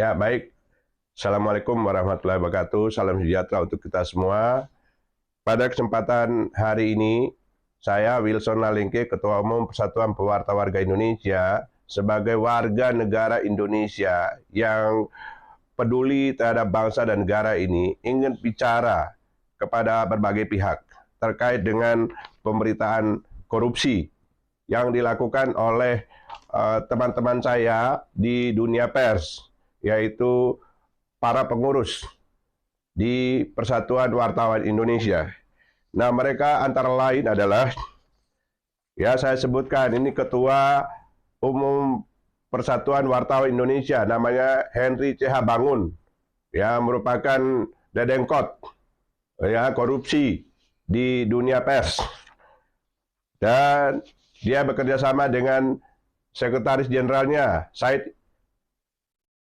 Ya, baik. Assalamualaikum warahmatullahi wabarakatuh. Salam sejahtera untuk kita semua. Pada kesempatan hari ini, saya Wilson Nalingke, Ketua Umum Persatuan Pewarta Warga Indonesia, sebagai warga negara Indonesia yang peduli terhadap bangsa dan negara ini, ingin bicara kepada berbagai pihak terkait dengan pemberitaan korupsi yang dilakukan oleh teman-teman saya di dunia pers, yaitu para pengurus di Persatuan Wartawan Indonesia. Nah, mereka antara lain adalah, ya saya sebutkan, ini Ketua Umum Persatuan Wartawan Indonesia, namanya Henry C.H. Bangun, ya merupakan dedengkot ya korupsi di dunia pers. Dan dia bekerja sama dengan Sekretaris Jenderalnya, Said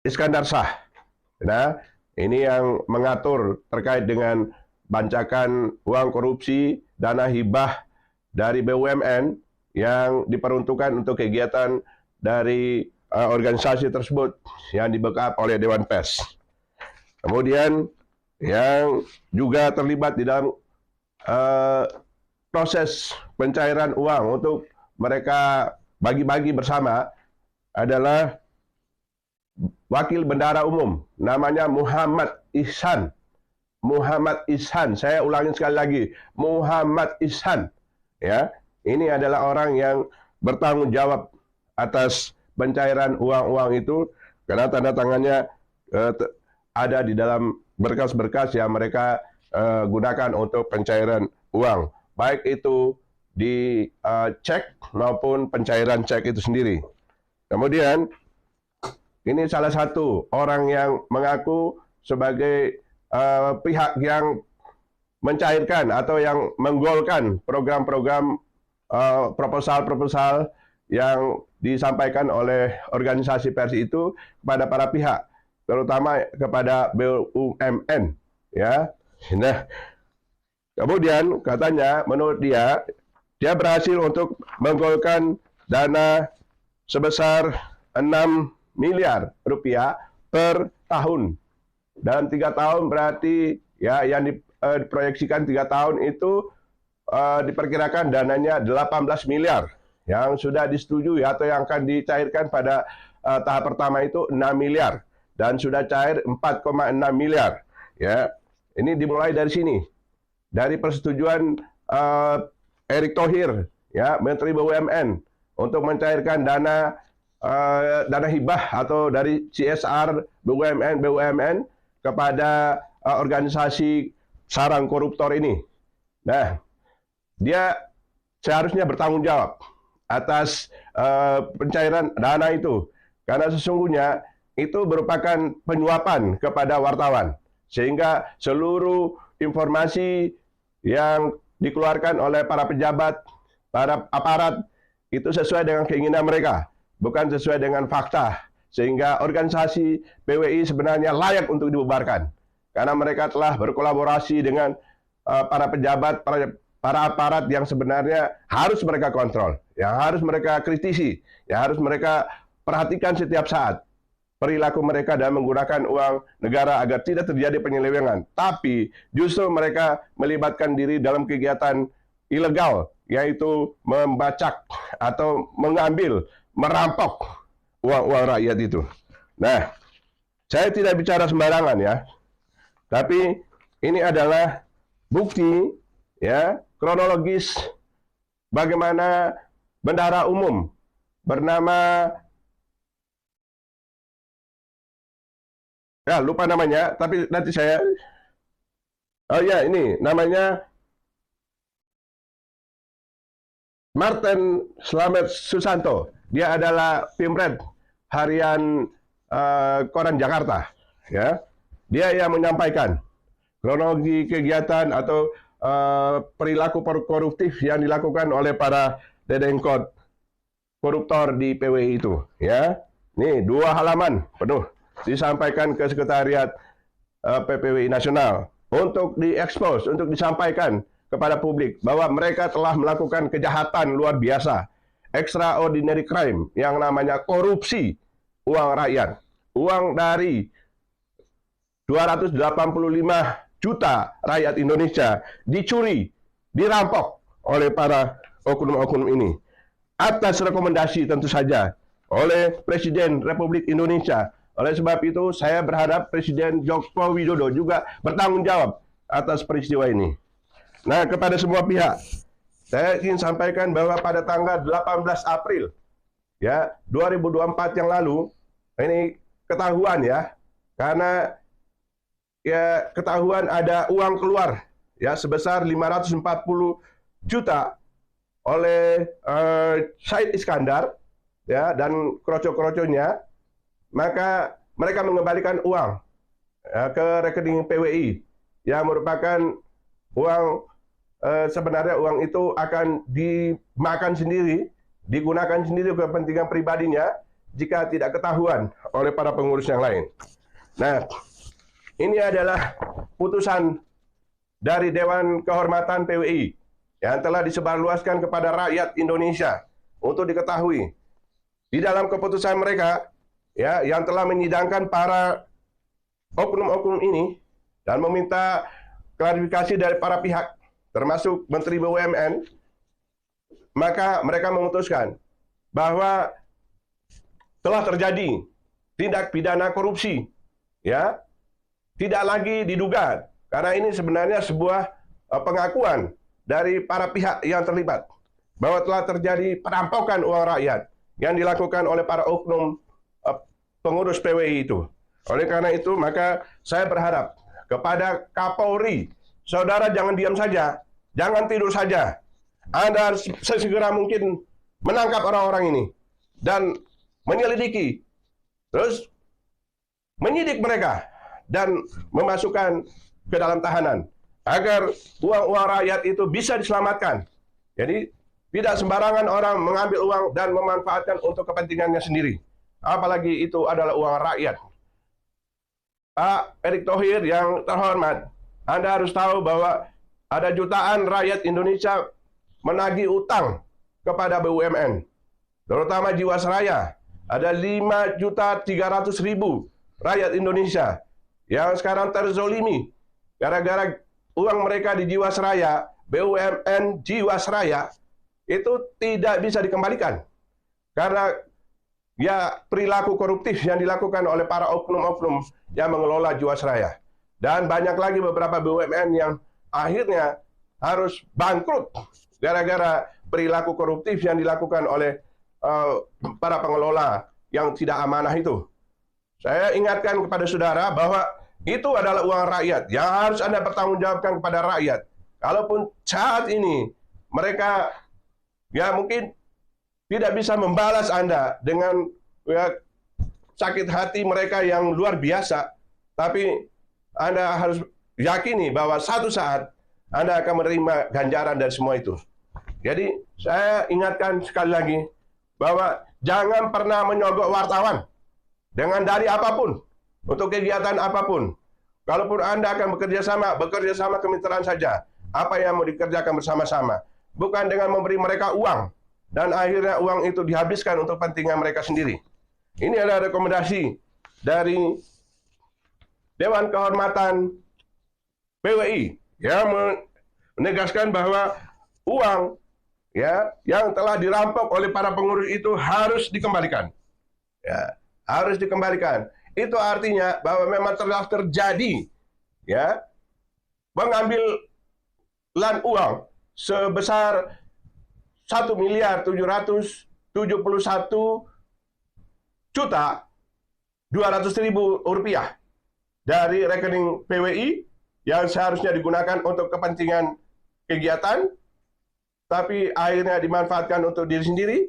Iskandar Shah. Nah, ini yang mengatur terkait dengan bancakan uang korupsi, dana hibah dari BUMN yang diperuntukkan untuk kegiatan dari organisasi tersebut yang dibackup oleh Dewan Pers. Kemudian yang juga terlibat di dalam proses pencairan uang untuk mereka bagi-bagi bersama adalah Wakil Bendara Umum, namanya Muhammad Ihsan. Muhammad Ihsan, saya ulangi sekali lagi, Muhammad Ihsan. Ya, ini adalah orang yang bertanggung jawab atas pencairan uang-uang itu karena tanda tangannya ada di dalam berkas-berkas yang mereka gunakan untuk pencairan uang, baik itu di cek maupun pencairan cek itu sendiri. Kemudian ini salah satu orang yang mengaku sebagai pihak yang mencairkan atau yang menggolkan program-program proposal-proposal yang disampaikan oleh organisasi pers itu kepada para pihak, terutama kepada BUMN. Ya, nah, kemudian katanya menurut dia berhasil untuk menggolkan dana sebesar 6 miliar rupiah per tahun. Dalam 3 tahun berarti ya yang diproyeksikan 3 tahun itu diperkirakan dananya 18 miliar yang sudah disetujui atau yang akan dicairkan pada tahap pertama itu 6 miliar dan sudah cair 4,6 miliar. Ya, ini dimulai dari sini, dari persetujuan Erick Thohir, ya Menteri BUMN, untuk mencairkan dana hibah atau dari CSR BUMN kepada organisasi sarang koruptor ini. Nah, dia seharusnya bertanggung jawab atas pencairan dana itu, karena sesungguhnya itu merupakan penyuapan kepada wartawan, sehingga seluruh informasi yang dikeluarkan oleh para pejabat, para aparat itu sesuai dengan keinginan mereka, bukan sesuai dengan fakta, sehingga organisasi PWI sebenarnya layak untuk dibubarkan karena mereka telah berkolaborasi dengan para pejabat, para aparat yang sebenarnya harus mereka kontrol, yang harus mereka kritisi, yang harus mereka perhatikan setiap saat perilaku mereka dalam menggunakan uang negara agar tidak terjadi penyelewengan. Tapi justru mereka melibatkan diri dalam kegiatan ilegal, yaitu membacak atau mengambil, merampok uang-uang rakyat itu. Nah, saya tidak bicara sembarangan ya, tapi ini adalah bukti ya kronologis bagaimana bendahara umum bernama, ya lupa namanya, tapi nanti saya, oh ya ini namanya Martin Slamet Susanto. Dia adalah Pimret harian Koran Jakarta. Ya, dia yang menyampaikan kronologi kegiatan atau perilaku koruptif yang dilakukan oleh para dedengkot koruptor di PWI itu. Ya, nih 2 halaman penuh disampaikan ke Sekretariat PPWI Nasional untuk diekspos, untuk disampaikan kepada publik bahwa mereka telah melakukan kejahatan luar biasa, extraordinary crime yang namanya korupsi uang rakyat, uang dari 285 juta rakyat Indonesia dicuri, dirampok oleh para oknum-oknum ini. Atas rekomendasi tentu saja oleh Presiden Republik Indonesia. Oleh sebab itu, saya berharap Presiden Joko Widodo juga bertanggung jawab atas peristiwa ini. Nah, kepada semua pihak, saya ingin sampaikan bahwa pada tanggal 18 April ya 2024 yang lalu, ini ketahuan ya, karena ya ketahuan ada uang keluar ya sebesar 540 juta oleh Said Iskandar ya dan kroco-kroconya, maka mereka mengembalikan uang ya, ke rekening PWI yang merupakan uang sebenarnya uang itu akan dimakan sendiri, digunakan sendiri untuk kepentingan pribadinya jika tidak ketahuan oleh para pengurus yang lain. Nah, ini adalah putusan dari Dewan Kehormatan PWI yang telah disebarluaskan kepada rakyat Indonesia untuk diketahui. Di dalam keputusan mereka ya yang telah menyidangkan para oknum-oknum ini dan meminta klarifikasi dari para pihak termasuk Menteri BUMN, maka mereka memutuskan bahwa telah terjadi tindak pidana korupsi ya, tidak lagi diduga karena ini sebenarnya sebuah pengakuan dari para pihak yang terlibat bahwa telah terjadi perampokan uang rakyat yang dilakukan oleh para oknum pengurus PWI itu. Oleh karena itu, maka saya berharap kepada Kapolri, saudara jangan diam saja, jangan tidur saja. Anda sesegera mungkin menangkap orang-orang ini dan menyelidiki, terus menyidik mereka dan memasukkan ke dalam tahanan agar uang-uang rakyat itu bisa diselamatkan. Jadi tidak sembarangan orang mengambil uang dan memanfaatkan untuk kepentingannya sendiri. Apalagi itu adalah uang rakyat. Pak Erick Thohir yang terhormat, Anda harus tahu bahwa ada jutaan rakyat Indonesia menagih utang kepada BUMN, terutama Jiwasraya. Ada 5.300.000 rakyat Indonesia yang sekarang terzolimi gara-gara uang mereka di Jiwasraya, BUMN Jiwasraya itu tidak bisa dikembalikan karena ya perilaku koruptif yang dilakukan oleh para oknum-oknum yang mengelola Jiwasraya. Dan banyak lagi beberapa BUMN yang akhirnya harus bangkrut gara-gara perilaku koruptif yang dilakukan oleh para pengelola yang tidak amanah itu. Saya ingatkan kepada saudara bahwa itu adalah uang rakyat yang harus Anda pertanggungjawabkan kepada rakyat. Kalaupun saat ini mereka ya mungkin tidak bisa membalas Anda dengan ya, sakit hati mereka yang luar biasa, tapi Anda harus yakini bahwa satu saat Anda akan menerima ganjaran dari semua itu. Jadi saya ingatkan sekali lagi bahwa jangan pernah menyogok wartawan dengan dari apapun, untuk kegiatan apapun. Kalaupun Anda akan bekerja sama kemitraan saja. Apa yang mau dikerjakan bersama-sama. Bukan dengan memberi mereka uang. Dan akhirnya uang itu dihabiskan untuk kepentingan mereka sendiri. Ini adalah rekomendasi dari Dewan Kehormatan PWI yang menegaskan bahwa uang ya yang telah dirampok oleh para pengurus itu harus dikembalikan. Ya, harus dikembalikan. Itu artinya bahwa memang telah terjadi ya mengambil uang sebesar 1.771.200.000 rupiah dari rekening PWI yang seharusnya digunakan untuk kepentingan kegiatan, tapi akhirnya dimanfaatkan untuk diri sendiri,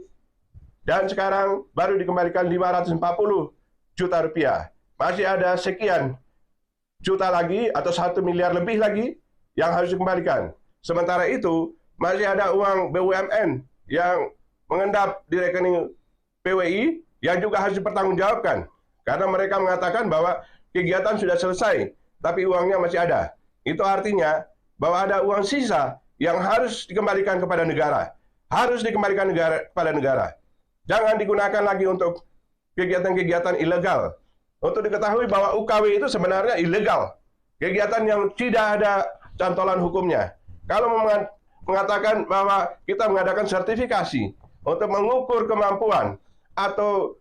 dan sekarang baru dikembalikan 540 juta rupiah. Masih ada sekian juta lagi atau 1 miliar lebih lagi yang harus dikembalikan. Sementara itu masih ada uang BUMN yang mengendap di rekening PWI yang juga harus dipertanggungjawabkan karena mereka mengatakan bahwa kegiatan sudah selesai tapi uangnya masih ada. Itu artinya bahwa ada uang sisa yang harus dikembalikan kepada negara. Harus dikembalikan kepada negara. Jangan digunakan lagi untuk kegiatan-kegiatan ilegal Untuk diketahui bahwa UKW itu sebenarnya ilegal. Kegiatan yang tidak ada cantolan hukumnya. Kalau mengatakan bahwa kita mengadakan sertifikasi untuk mengukur kemampuan atau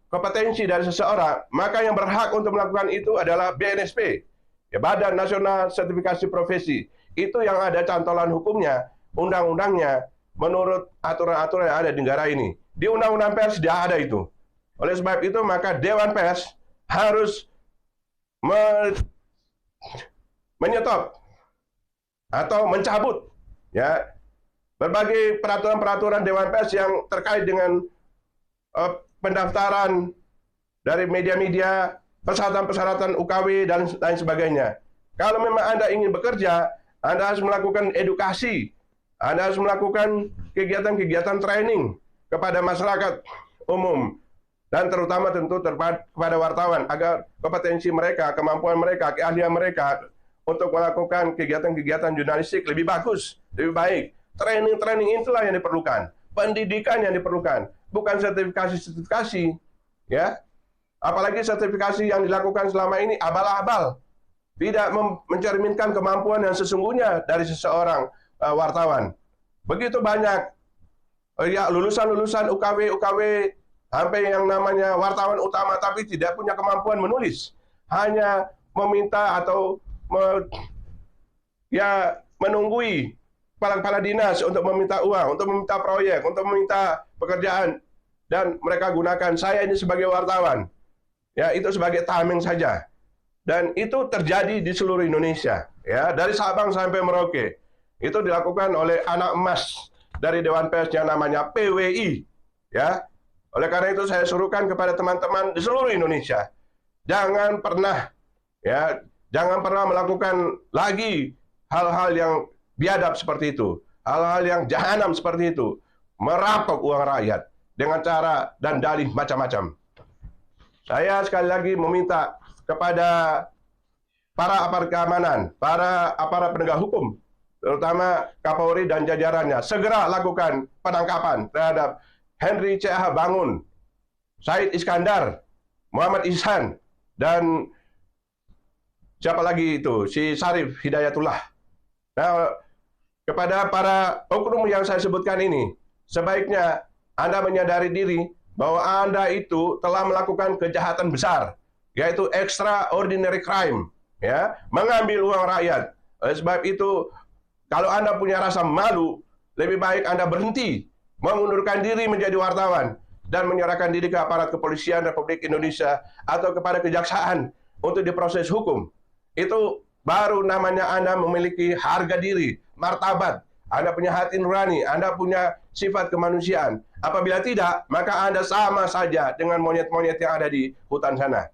kompetensi dari seseorang, maka yang berhak untuk melakukan itu adalah BNSP, ya, Badan Nasional Sertifikasi Profesi. Itu yang ada cantolan hukumnya, undang-undangnya, menurut aturan-aturan yang ada di negara ini. Di Undang-Undang Pers tidak ada itu. Oleh sebab itu, maka Dewan Pers harus menyetop atau mencabut, ya, berbagai peraturan-peraturan Dewan Pers yang terkait dengan pendaftaran dari media-media, persyaratan-persyaratan UKW, dan lain sebagainya. Kalau memang Anda ingin bekerja, Anda harus melakukan edukasi, Anda harus melakukan kegiatan-kegiatan training kepada masyarakat umum, dan terutama tentu kepada wartawan, agar kompetensi mereka, kemampuan mereka, keahlian mereka untuk melakukan kegiatan-kegiatan jurnalistik lebih bagus, lebih baik. Training-training itulah yang diperlukan, pendidikan yang diperlukan, bukan sertifikasi-sertifikasi, ya. Apalagi sertifikasi yang dilakukan selama ini abal-abal, tidak mencerminkan kemampuan yang sesungguhnya dari seseorang wartawan. Begitu banyak ya lulusan-lulusan UKW sampai yang namanya wartawan utama tapi tidak punya kemampuan menulis, hanya meminta atau menunggui kepala-kepala dinas untuk meminta uang, untuk meminta proyek, untuk meminta pekerjaan, dan mereka gunakan saya ini sebagai wartawan, ya, itu sebagai tameng saja. Dan itu terjadi di seluruh Indonesia, ya, dari Sabang sampai Merauke. Itu dilakukan oleh anak emas dari Dewan Pers yang namanya PWI, ya. Oleh karena itu saya suruhkan kepada teman-teman di seluruh Indonesia, jangan pernah melakukan lagi hal-hal yang biadab seperti itu, hal-hal yang jahanam seperti itu, merampok uang rakyat dengan cara dan dalih macam-macam. Saya sekali lagi meminta kepada para aparat keamanan, para aparat penegak hukum, terutama Kapolri dan jajarannya, segera lakukan penangkapan terhadap Henry C.H. Bangun, Said Iskandar, Muhammad Ihsan, dan siapa lagi itu, si Syarif Hidayatullah. Nah, kepada para oknum yang saya sebutkan ini, sebaiknya Anda menyadari diri bahwa Anda itu telah melakukan kejahatan besar, yaitu extraordinary crime, ya, mengambil uang rakyat. Oleh sebab itu, kalau Anda punya rasa malu, lebih baik Anda berhenti, mengundurkan diri menjadi wartawan, dan menyerahkan diri ke aparat kepolisian Republik Indonesia atau kepada kejaksaan untuk diproses hukum. Itu baru namanya Anda memiliki harga diri, martabat, Anda punya hati nurani, Anda punya sifat kemanusiaan. Apabila tidak, maka Anda sama saja dengan monyet-monyet yang ada di hutan sana.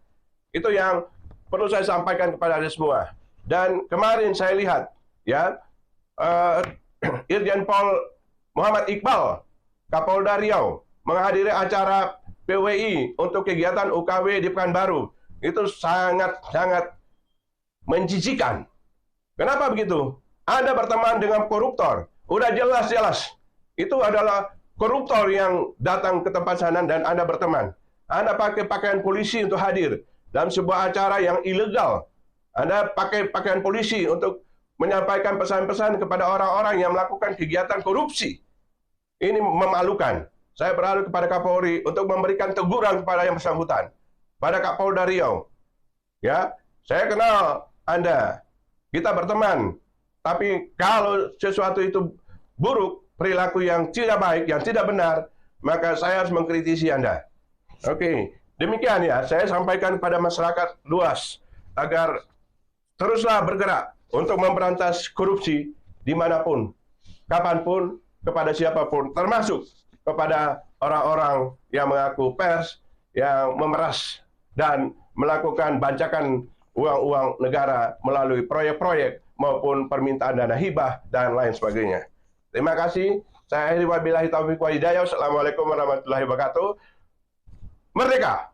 Itu yang perlu saya sampaikan kepada Anda semua. Dan kemarin saya lihat, ya, Irjen Pol Muhammad Iqbal, Kapolda Riau, menghadiri acara PWI untuk kegiatan UKW di Pekanbaru. Itu sangat-sangat menjijikan. Kenapa begitu? Anda berteman dengan koruptor. Udah jelas-jelas. Itu adalah koruptor yang datang ke tempat sana dan Anda berteman. Anda pakai pakaian polisi untuk hadir dalam sebuah acara yang ilegal. Anda pakai pakaian polisi untuk menyampaikan pesan-pesan kepada orang-orang yang melakukan kegiatan korupsi. Ini memalukan. Saya berharap kepada Kapolri untuk memberikan teguran kepada yang bersangkutan, pada Kapolda Riau. Ya, saya kenal Anda, kita berteman. Tapi kalau sesuatu itu buruk, perilaku yang tidak baik, yang tidak benar, maka saya harus mengkritisi Anda. Oke, demikian ya, saya sampaikan kepada masyarakat luas agar teruslah bergerak untuk memberantas korupsi dimanapun, kapanpun, kepada siapapun, termasuk kepada orang-orang yang mengaku pers, yang memeras dan melakukan bancakan uang-uang negara melalui proyek-proyek maupun permintaan dana hibah dan lain sebagainya. Terima kasih. Saya akhiri wabillahi taufiq wa hidayah. Wassalamualaikum warahmatullahi wabarakatuh. Merdeka!